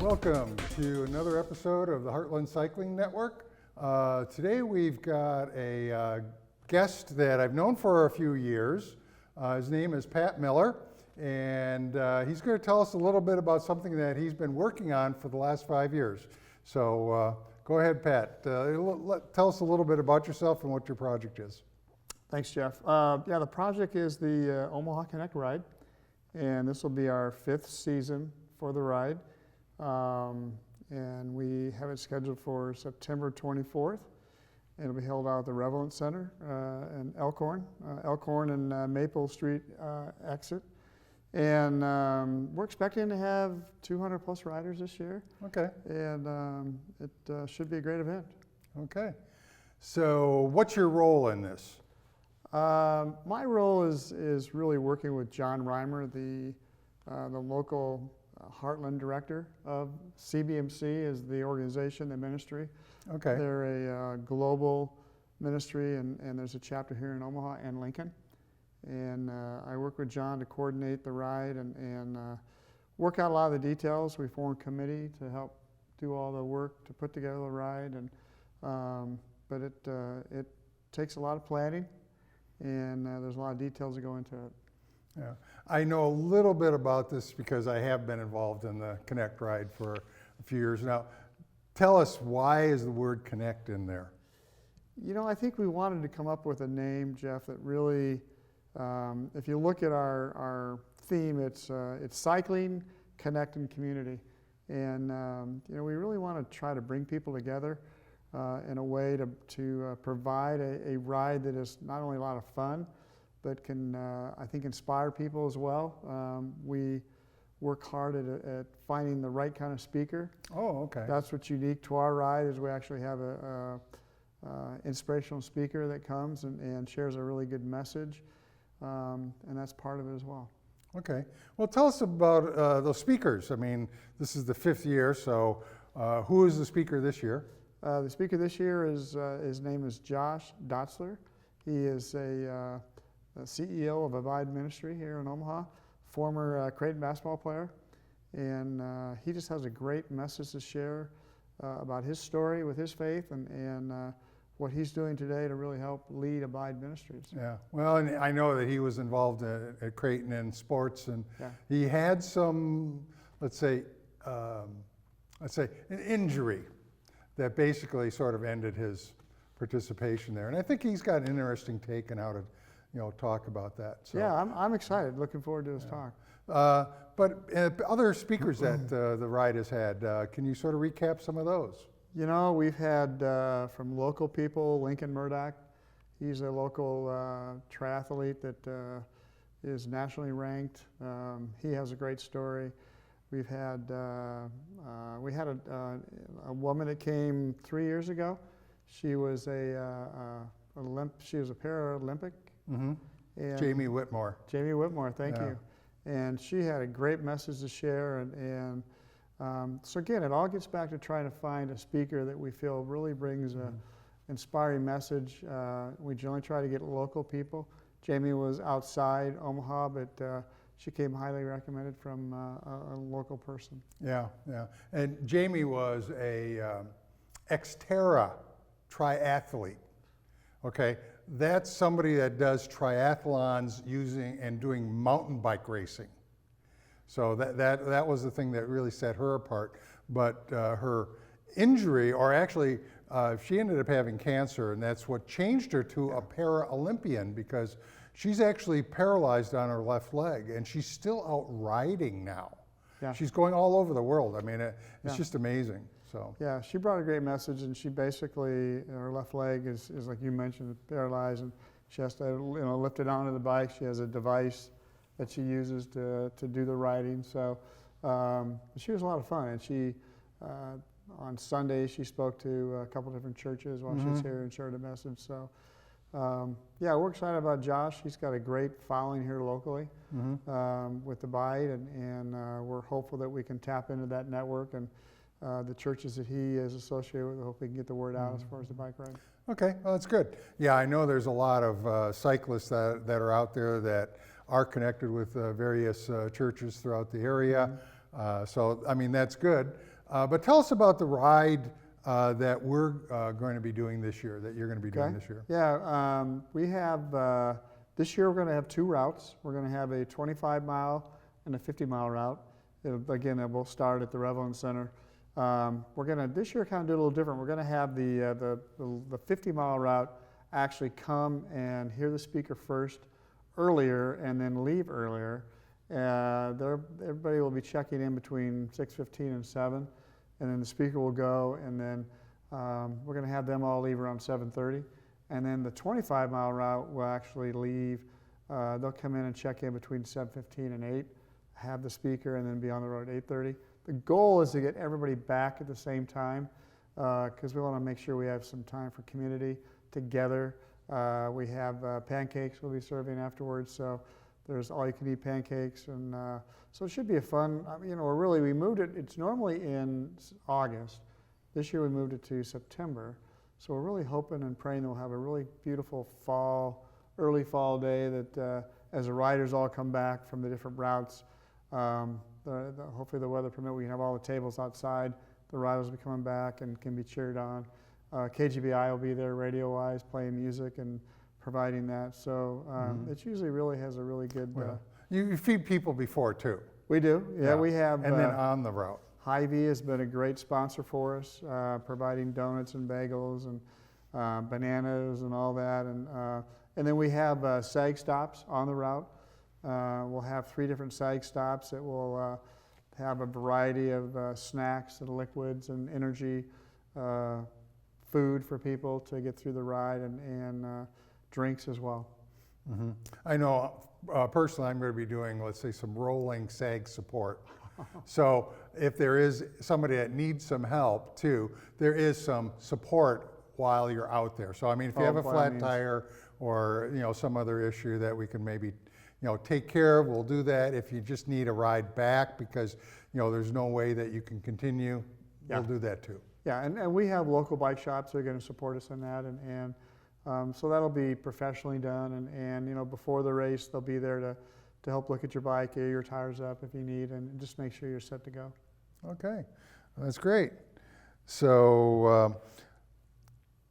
Welcome to another episode of the Heartland Cycling Network. Today we've got a guest that I've known for a few years. His name is Pat Mueller, and he's going to tell us a little bit about something that he's been working on for the last 5 years. So go ahead, Pat. Tell us a little bit about yourself and what your project is. Thanks, Jeff. The project is the Omaha Connect Ride, and this will be our 5th season for the ride. And we have it scheduled for September 24th. It'll be held out at the Revelance Center in Elkhorn and Maple Street exit. And we're expecting to have 200 plus riders this year. Okay. And it should be a great event. Okay. So what's your role in this? My role is really working with John Reimer, the local Heartland director of CBMC is the organization, the ministry. Okay. They're a global ministry, and there's a chapter here in Omaha and Lincoln. And I work with John to coordinate the ride and work out a lot of the details. We form a committee to help do all the work to put together the ride. And but it takes a lot of planning, and there's a lot of details that go into it. Yeah, I know a little bit about this because I have been involved in the Connect Ride for a few years now. Tell us, why is the word Connect in there? You know, I think we wanted to come up with a name, Jeff, that really, if you look at our theme, it's cycling, connect, and community. And we really want to try to bring people together in a way to provide a ride that is not only a lot of fun, but can, I think, inspire people as well. We work hard at finding the right kind of speaker. Oh, okay. That's what's unique to our ride, is we actually have a inspirational speaker that comes and shares a really good message, and that's part of it as well. Okay. Well, tell us about those speakers. I mean, this is the 5th year, so who is the speaker this year? The speaker this year his name is Josh Dotzler. He is a CEO of Abide Ministry here in Omaha, former Creighton basketball player, and he just has a great message to share about his story with his faith and what he's doing today to really help lead Abide Ministries. Yeah, well, and I know that he was involved at Creighton in sports, and yeah. He had some, let's say an injury that basically sort of ended his participation there, and I think he's got an interesting take on how to talk about that. So. Yeah, I'm excited. Looking forward to this talk. But other speakers that the ride has had, can you sort of recap some of those? You know, we've had from local people, Lincoln Murdoch. He's a local triathlete that is nationally ranked. He has a great story. We've had we had a woman that came 3 years ago. She was she was a Paralympic. Mm-hmm. And Jamie Whitmore. Jamie Whitmore, thank you. And she had a great message to share. And so again, it all gets back to trying to find a speaker that we feel really brings an inspiring message. We generally try to get local people. Jamie was outside Omaha, but she came highly recommended from a local person. Yeah, yeah. And Jamie was a Xterra triathlete. Okay. That's somebody that does triathlons and doing mountain bike racing. So that was the thing that really set her apart. But her injury, or actually she ended up having cancer, and that's what changed her to a para-Olympian, because she's actually paralyzed on her left leg, and she's still out riding now. Yeah. She's going all over the world. I mean, it's just amazing. So. Yeah, she brought a great message, and she basically, her left leg is like you mentioned, paralyzed, and she has to lift it onto the bike. She has a device that she uses to do the riding. So she was a lot of fun, and she on Sunday she spoke to a couple different churches while she was here and shared a message. So yeah, we're excited about Josh. He's got a great following here locally with Abide, and we're hopeful that we can tap into that network and the churches that he is associated with. I hope we can get the word out as far as the bike ride. Okay, well, that's good. Yeah, I know there's a lot of cyclists that are out there that are connected with various churches throughout the area. So, I mean, that's good. But tell us about the ride that we're going to be doing this year, that you're going to be doing this year. Yeah, we have, this year we're going to have 2 routes. We're going to have a 25-mile and a 50-mile route. Again, it will start at the Revelin Center. We're going to, this year, kind of do a little different. We're going to have the 50-mile route actually come and hear the speaker first earlier and then leave earlier. Everybody will be checking in between 6:15 and 7, and then the speaker will go, and then we're going to have them all leave around 7:30. And then the 25-mile route will actually leave. They'll come in and check in between 7:15 and 8, have the speaker, and then be on the road at 8:30. The goal is to get everybody back at the same time because we want to make sure we have some time for community together. We have pancakes we'll be serving afterwards, so there's all-you-can-eat pancakes, and so it should be a fun. You know, we moved it. It's normally in August. This year we moved it to September, so we're really hoping and praying that we'll have a really beautiful early fall day. That as the riders all come back from the different routes, hopefully the weather permit, we can have all the tables outside. The riders will be coming back and can be cheered on. KGBI will be there radio-wise, playing music and providing that. So it usually really has a really good. You feed people before too. We do, yeah. We have. And then on the route. Hy-Vee has been a great sponsor for us, providing donuts and bagels and bananas and all that. And then we have SAG stops on the route. We'll have 3 different SAG stops that will have a variety of snacks and liquids and energy food for people to get through the ride, and drinks as well. Mm-hmm. I know personally I'm going to be doing, let's say, some rolling SAG support. So if there is somebody that needs some help too, there is some support while you're out there. So I mean, if you have a flat tire or some other issue that we can maybe take care of, we'll do that. If you just need a ride back because there's no way that you can continue, we'll do that too. Yeah, and we have local bike shops that are going to support us in that, and so that'll be professionally done, and before the race they'll be there to help look at your bike, air your tires up if you need, and just make sure you're set to go. Okay, that's great. So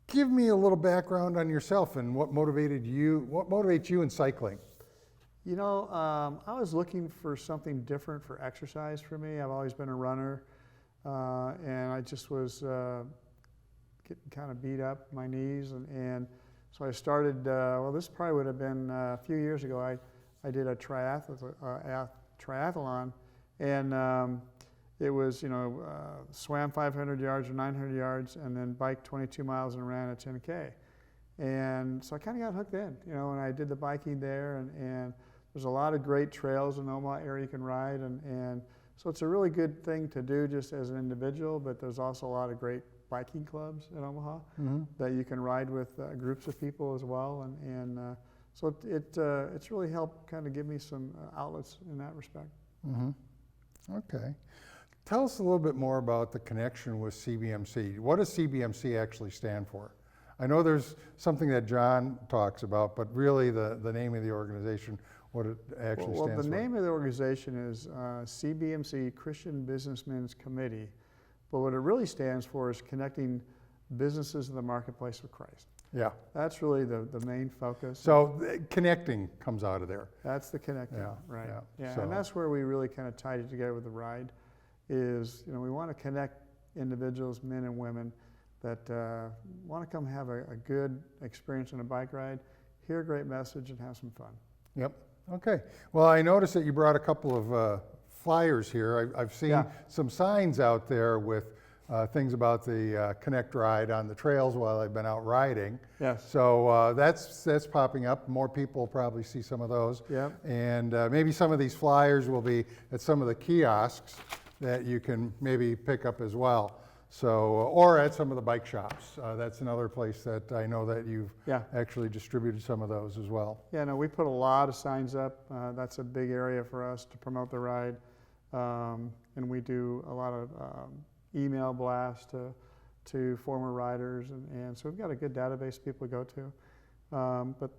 give me a little background on yourself and what motivates you in cycling. I was looking for something different for exercise for me. I've always been a runner, and I just was getting kind of beat up my knees, and so I started. This probably would have been a few years ago. I did a triathlon, and it was swam 500 yards or 900 yards, and then biked 22 miles and ran a 10K, and so I kind of got hooked in, and I did the biking there, and there's a lot of great trails in the Omaha area you can ride, and so it's a really good thing to do just as an individual, but there's also a lot of great biking clubs in Omaha that you can ride with groups of people as well, and so it's really helped kind of give me some outlets in that respect. Mm-hmm. Okay. Tell us a little bit more about the connection with CBMC. What does CBMC actually stand for? I know there's something that John talks about, but really the name of the organization, what it actually stands for. Well, the name of the organization is CBMC, Christian Businessmen's Committee, but what it really stands for is connecting businesses in the marketplace with Christ. Yeah. That's really the main focus. So connecting comes out of there. That's the connecting, right. Yeah. So. And that's where we really kind of tied it together with the ride is, we want to connect individuals, men and women, that want to come have a good experience on a bike ride, hear a great message, and have some fun. Yep. Okay. Well, I noticed that you brought a couple of flyers here. I've seen some signs out there with things about the Connect Ride on the trails while I've been out riding. Yes. So that's popping up. More people will probably see some of those. Yep. And maybe some of these flyers will be at some of the kiosks that you can maybe pick up as well. So, or at some of the bike shops. That's another place that I know that you've actually distributed some of those as well. Yeah, no, we put a lot of signs up. That's a big area for us to promote the ride. And we do a lot of email blasts to former riders. And so we've got a good database people go to. But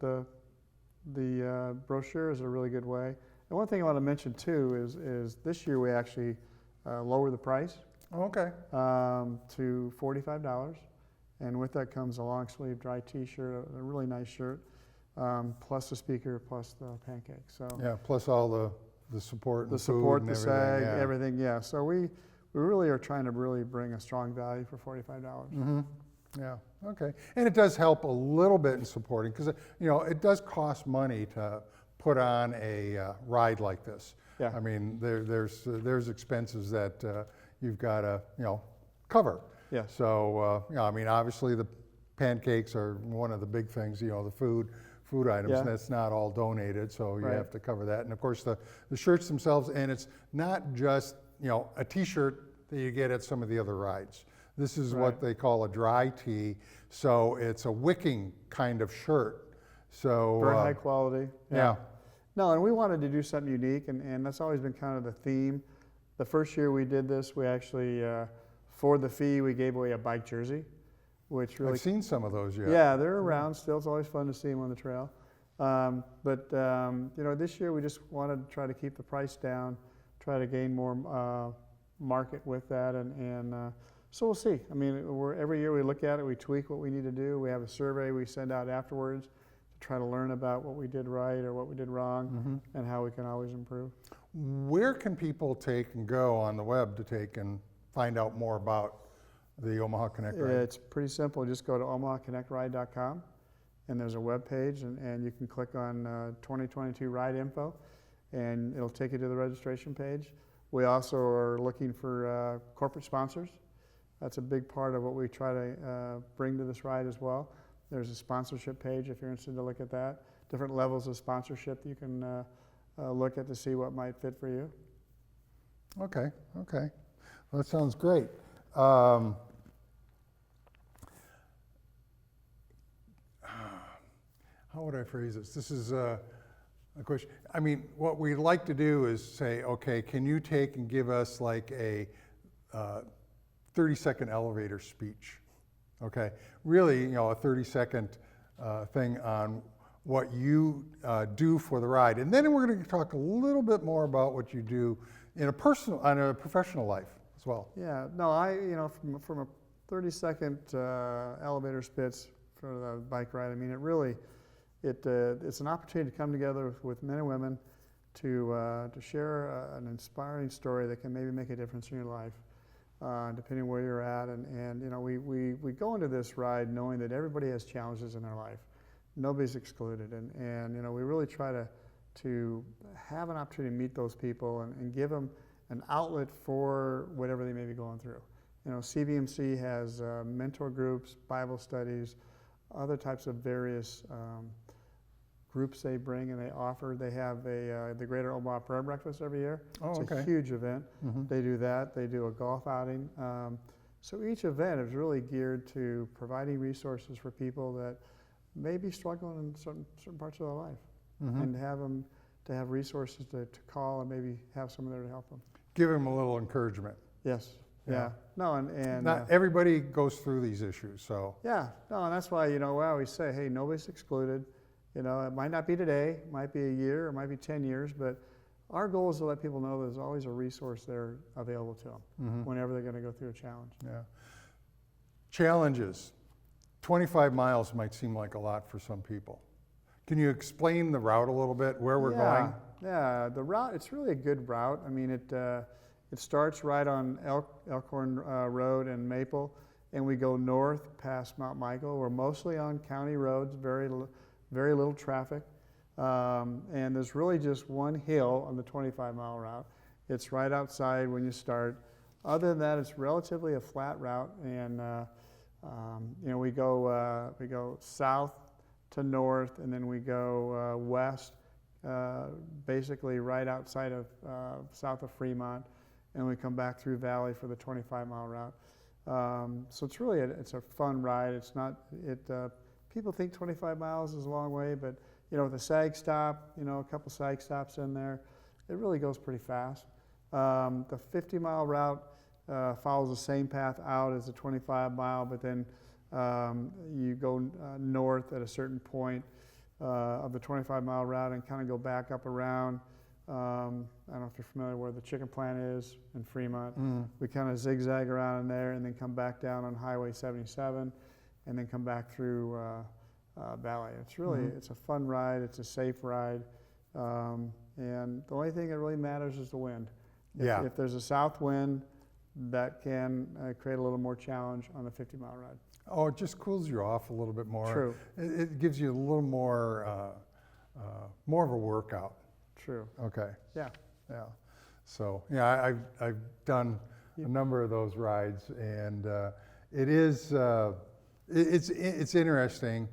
the brochure is a really good way. And one thing I want to mention too is this year we actually lower the price. Okay. to $45. And with that comes a long sleeve dry t-shirt, a really nice shirt, plus the speaker, plus the pancake. So Yeah, plus all the support and the food support, and the everything. SAG, Yeah. everything, yeah. So we really are trying to really bring a strong value for $45. Mm-hmm. Yeah, okay. And it does help a little bit in supporting, because, it does cost money to put on a ride like this. Yeah. I mean, there's expenses that you've got to, cover. Yeah. So, I mean, obviously the pancakes are one of the big things, the food items, Yeah. and that's not all donated, so you Right. have to cover that. And of course, the shirts themselves, and it's not just, a t-shirt that you get at some of the other rides. This is what Right. they call a dry tee, so it's a wicking kind of shirt. So Very high quality. yeah. No, and we wanted to do something unique, and that's always been kind of the theme. The first year we did this, we actually, for the fee, we gave away a bike jersey, which really, I've seen some of those. yeah, they're around still. It's always fun to see them on the trail. But this year we just wanted to try to keep the price down, try to gain more market with that, and so we'll see. I mean, every year we look at it, we tweak what we need to do. We have a survey we send out afterwards to try to learn about what we did right or what we did wrong, and how we can always improve. Where can people take and go on the web to take and find out more about the Omaha Connect Ride? It's pretty simple. Just go to omahaconnectride.com, and there's a web page, and you can click on 2022 ride info, and it'll take you to the registration page. We also are looking for corporate sponsors. That's a big part of what we try to bring to this ride as well. There's a sponsorship page if you're interested to look at that. Different levels of sponsorship you can look at to see what might fit for you. Okay. Well, that sounds great. How would I phrase this? This is a question. I mean, what we'd like to do is say, okay, can you take and give us like a 30-second elevator speech? Okay, really, a 30-second thing on what you do for the ride, and then we're going to talk a little bit more about what you do in a professional life as well. Yeah, no, from a 30-second elevator speech for the bike ride, I mean, it's an opportunity to come together with men and women to share an inspiring story that can maybe make a difference in your life, depending where you're at. And we go into this ride knowing that everybody has challenges in their life. Nobody's excluded, and we really try to have an opportunity to meet those people and give them an outlet for whatever they may be going through. CVMC has mentor groups, Bible studies, other types of various groups they bring and they offer. They have the Greater Omaha Prayer Breakfast every year. Oh, it's okay. a huge event. They do that. They do a golf outing. So each event is really geared to providing resources for people that may be struggling in certain parts of their life, and to have resources to call and maybe have someone there to help them. Give them a little encouragement. Yes. Yeah. Yeah. No, and Not everybody goes through these issues, so. yeah. No, and that's why we always say, hey, nobody's excluded. It might not be today, it might be a year, it might be 10 years, but our goal is to let people know there's always a resource there available to them whenever they're going to go through a challenge. Yeah. Challenges. 25 miles might seem like a lot for some people. Can you explain the route a little bit, where we're going? Yeah, the route, it's really a good route. I mean, it starts right on Elkhorn Road and Maple, and we go north past Mount Michael. We're mostly on county roads, very little traffic. And there's really just one hill on the 25-mile route. It's right outside when you start. Other than that, it's relatively a flat route, and we go south to north, and then we go west, basically right outside of south of Fremont, and we come back through Valley for the 25-mile route. So it's really it's a fun ride. It's not people think 25 miles is a long way, but with a SAG stop, a couple SAG stops in there, it really goes pretty fast. The 50-mile route follows the same path out as the 25-mile, but then you go north at a certain point of the 25-mile route and kind of go back up around I don't know if you're familiar where the chicken plant is in Fremont. We kind of zigzag around in there and then come back down on Highway 77 and then come back through Valley. It's really, it's a fun ride, it's a safe ride, and the only thing that really matters is the wind. If there's a south wind, that can create a little more challenge on the 50-mile ride. Oh, it just cools you off a little bit more. True. It gives you a little more of a workout. True. Okay. Yeah. Yeah. So yeah, I've done a number of those rides, and it is it's interesting.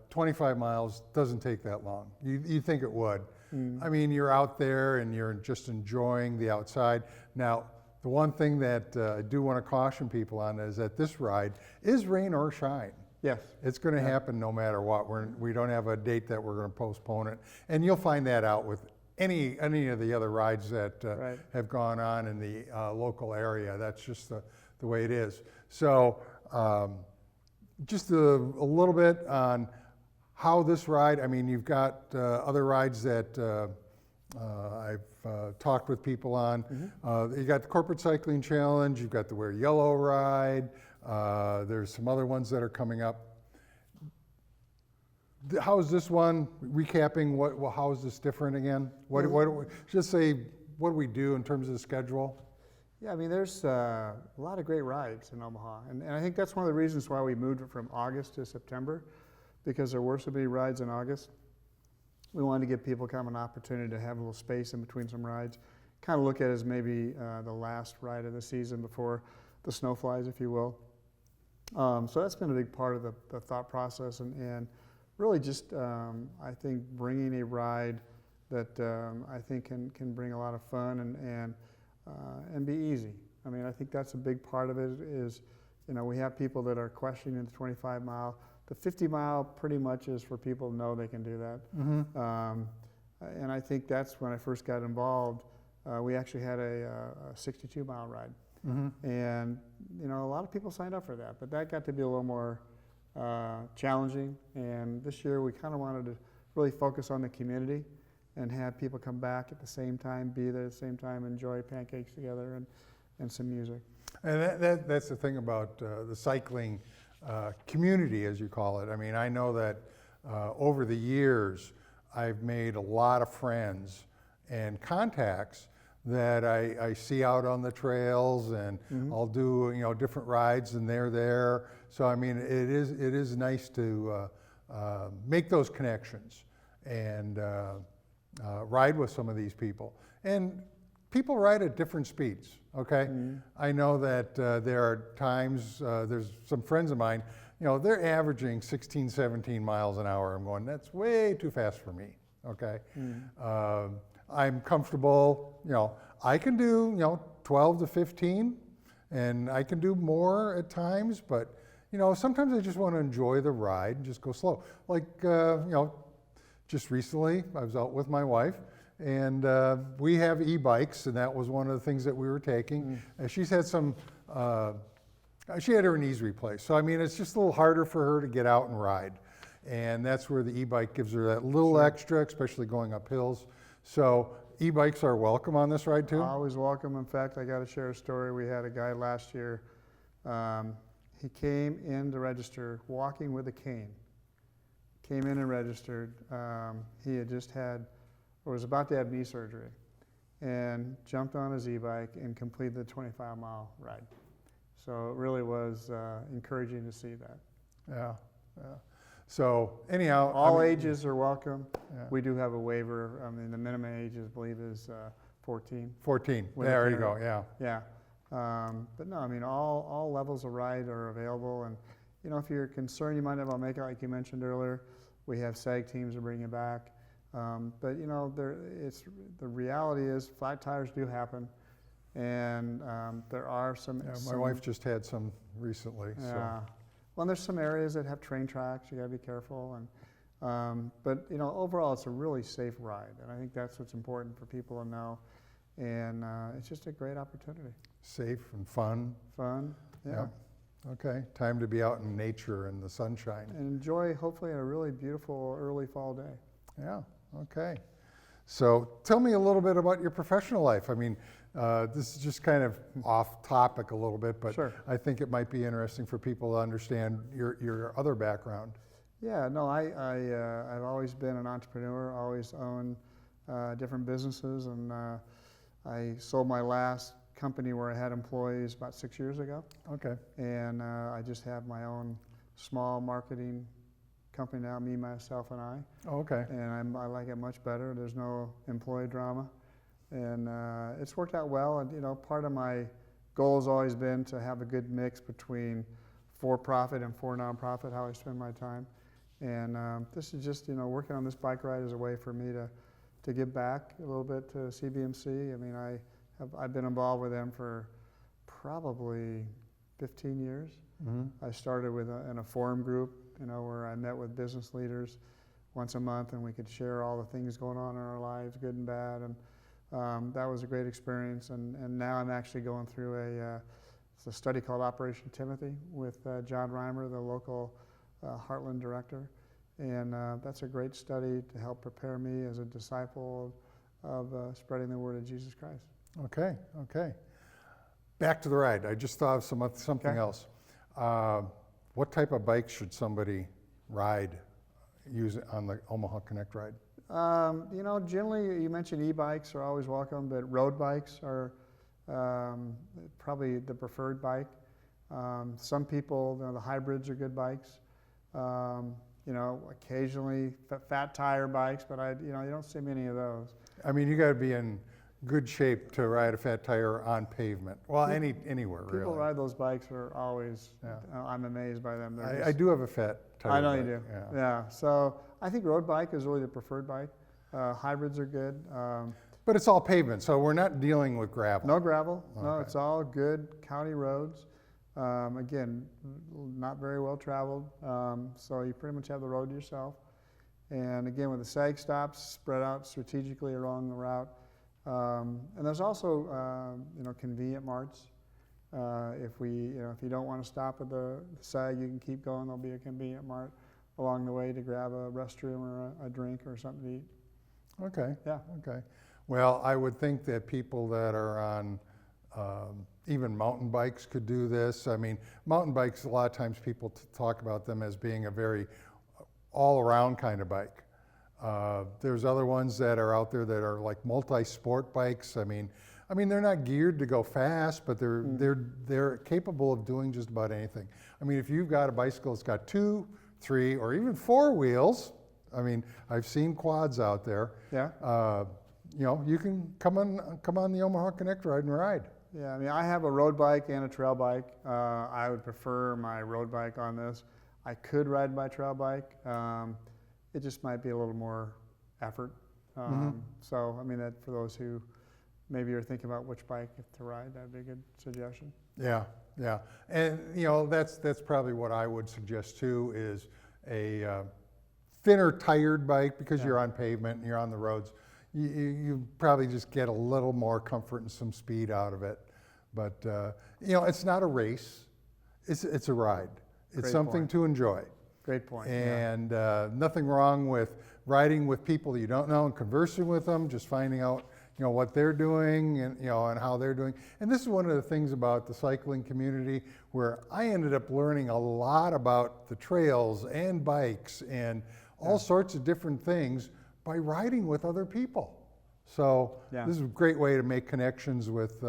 25 miles doesn't take that long. You think it would. I mean, you're out there and you're just enjoying the outside. Now, the one thing that I do want to caution people on is that this ride is rain or shine. Yes. It's going to happen no matter what. We don't have a date that we're going to postpone it. And you'll find that out with any of the other rides that have gone on in the local area. That's just the way it is. So just a little bit on how this ride, I mean, you've got other rides that I've talked with people on. You got the Corporate Cycling Challenge, you've got the Wear Yellow ride, there's some other ones that are coming up. How is this one, recapping, how is this different again? Just say, what do we do in terms of the schedule? Yeah, I mean, there's a lot of great rides in Omaha, and I think that's one of the reasons why we moved it from August to September, because there were so many rides in August. We wanted to give people kind of an opportunity to have a little space in between some rides, kind of look at it as maybe the last ride of the season before the snow flies, if you will. So that's been a big part of the thought process, and really just, I think, bringing a ride that I think can bring a lot of fun and be easy. I mean, I think that's a big part of it is, we have people that are questioning the 25-mile. The 50-mile pretty much is for people to know they can do that. And I think that's when I first got involved. We actually had a 62-mile ride. And, a lot of people signed up for that, but that got to be a little more challenging. And this year we kind of wanted to really focus on the community and have people come back at the same time, be there at the same time, enjoy pancakes together and some music. And that's the thing about the cycling community, as you call it. I mean, I know that over the years, I've made a lot of friends and contacts that I see out on the trails, and I'll do different rides, and they're there. So I mean, it is nice to make those connections and ride with some of these people. And people ride at different speeds, okay? I know that there are times, there's some friends of mine, they're averaging 16, 17 miles an hour. I'm going, that's way too fast for me, okay? I'm comfortable, I can do, 12 to 15, and I can do more at times, but, sometimes I just want to enjoy the ride and just go slow. Like, just recently, I was out with my wife, and we have e-bikes, and that was one of the things that we were taking. She's had she had her knees replaced. So, I mean, it's just a little harder for her to get out and ride. And that's where the e-bike gives her that little extra, especially going up hills. So, e-bikes are welcome on this ride too? Always welcome. In fact, I got to share a story. We had a guy last year. He came in to register walking with a cane. Came in and registered. He had just had, or was about to have knee surgery, and jumped on his e-bike and completed the 25-mile ride. So it really was encouraging to see that. Yeah. So anyhow, all ages are welcome. We do have a waiver. I mean, the minimum age, I believe, is 14. 14. There you go. Yeah. Yeah. But no, I mean, all levels of ride are available, and if you're concerned you might not make it, like you mentioned earlier, we have SAG teams to bring you back. But the reality is flat tires do happen, and there are some. Yeah, my wife just had some recently. Yeah. So. Well, there's some areas that have train tracks. You got to be careful, and but overall, it's a really safe ride, and I think that's what's important for people to know. And it's just a great opportunity. Safe and fun. Fun. Yeah. Okay, time to be out in nature and the sunshine. And enjoy, hopefully, a really beautiful early fall day. Yeah, okay. So tell me a little bit about your professional life. I mean, this is just kind of off topic a little bit, but Sure. I think it might be interesting for people to understand your other background. Yeah, no, I've always been an entrepreneur, always owned different businesses, and I sold my last company where I had employees about 6 years ago, Okay. and I just have my own small marketing company now, me, myself, and I, Oh, okay. and I like it much better. There's no employee drama, and it's worked out well. And part of my goal has always been to have a good mix between for-profit and for nonprofit, how I spend my time. And this is just, working on this bike ride is a way for me to give back a little bit to CBMC. I mean, I've been involved with them for probably 15 years. I started in a forum group, where I met with business leaders once a month, and we could share all the things going on in our lives, good and bad. And that was a great experience. And now I'm actually going through it's a study called Operation Timothy with John Reimer, the local Heartland director. And that's a great study to help prepare me as a disciple of spreading the word of Jesus Christ. Okay, okay. Back to the ride. I just thought of something Okay. else. What type of bike should somebody ride use on the Omaha Connect Ride? Generally, you mentioned e-bikes are always welcome, but road bikes are probably the preferred bike. Some people, the hybrids are good bikes. Occasionally fat tire bikes, but you don't see many of those. I mean, you got to be in good shape to ride a fat tire on pavement. Well, anywhere really. People ride those bikes are always, Yeah. I'm amazed by them. I do have a fat tire. I know you bike, do. Yeah. Yeah. So I think road bike is really the preferred bike. Hybrids are good. But it's all pavement, so we're not dealing with gravel. No gravel. No, Okay. it's all good county roads. Again, not very well traveled, so you pretty much have the road to yourself. And again, with the sag stops spread out strategically along the route. And there's also, convenient marts. If you don't want to stop at the sag, you can keep going. There'll be a convenient mart along the way to grab a restroom or a drink or something to eat. Okay. Yeah. Okay. Well, I would think that people that are on even mountain bikes could do this. I mean, mountain bikes, a lot of times people talk about them as being a very all-around kind of bike. There's other ones that are out there that are like multi-sport bikes. I mean, they're not geared to go fast, but they're capable of doing just about anything. I mean, if you've got a bicycle that's got 2, 3, or even 4 wheels, I mean, I've seen quads out there. Yeah. You can come on the Omaha Connect Ride and ride. Yeah, I mean, I have a road bike and a trail bike. I would prefer my road bike on this. I could ride my trail bike. It just might be a little more effort. So, I mean, that for those who maybe are thinking about which bike to ride, that'd be a good suggestion. Yeah, yeah, and that's probably what I would suggest too, is a thinner tired bike, because Yeah. you're on pavement and you're on the roads. You probably just get a little more comfort and some speed out of it. But it's not a race; it's a ride. It's Great something point. to enjoy. Great point. And nothing wrong with riding with people you don't know and conversing with them, just finding out what they're doing and and how they're doing. And this is one of the things about the cycling community, where I ended up learning a lot about the trails and bikes and all sorts of different things by riding with other people. So Yeah. this is a great way to make connections with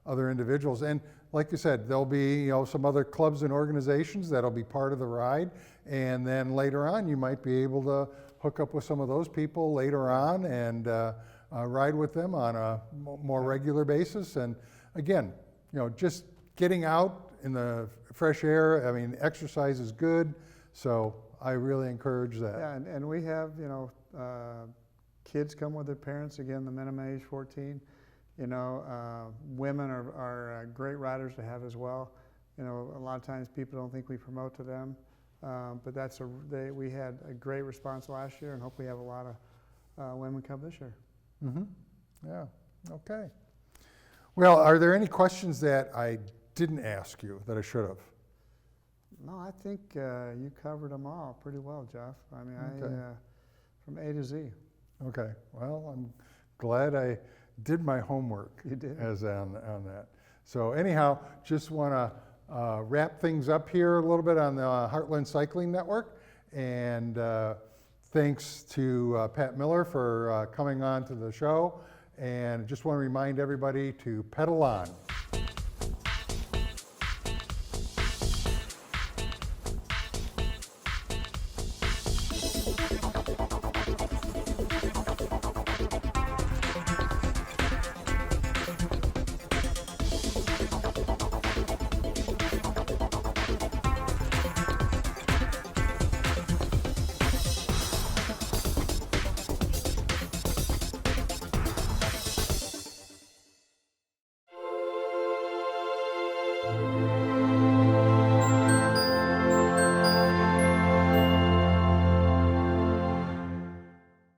other individuals. And like you said, there'll be some other clubs and organizations that'll be part of the ride, and then later on you might be able to hook up with some of those people later on and ride with them on a more regular basis. And again, just getting out in the fresh air. I mean, exercise is good, so I really encourage that. Yeah, and we have, kids come with their parents, again, the minimum age 14. Women are great riders to have as well. A lot of times people don't think we promote to them, but we had a great response last year, and hope we have a lot of women come this year. Mm-hmm. Yeah, okay. Well, are there any questions that I didn't ask you that I should have? No, I think you covered them all pretty well, Jeff. I mean, Okay. from A to Z. Okay, well, I'm glad I did my homework. You did. As on that. So anyhow, just want to wrap things up here a little bit on the Heartland Cycling Network. And thanks to Pat Mueller for coming on to the show. And just want to remind everybody to pedal on.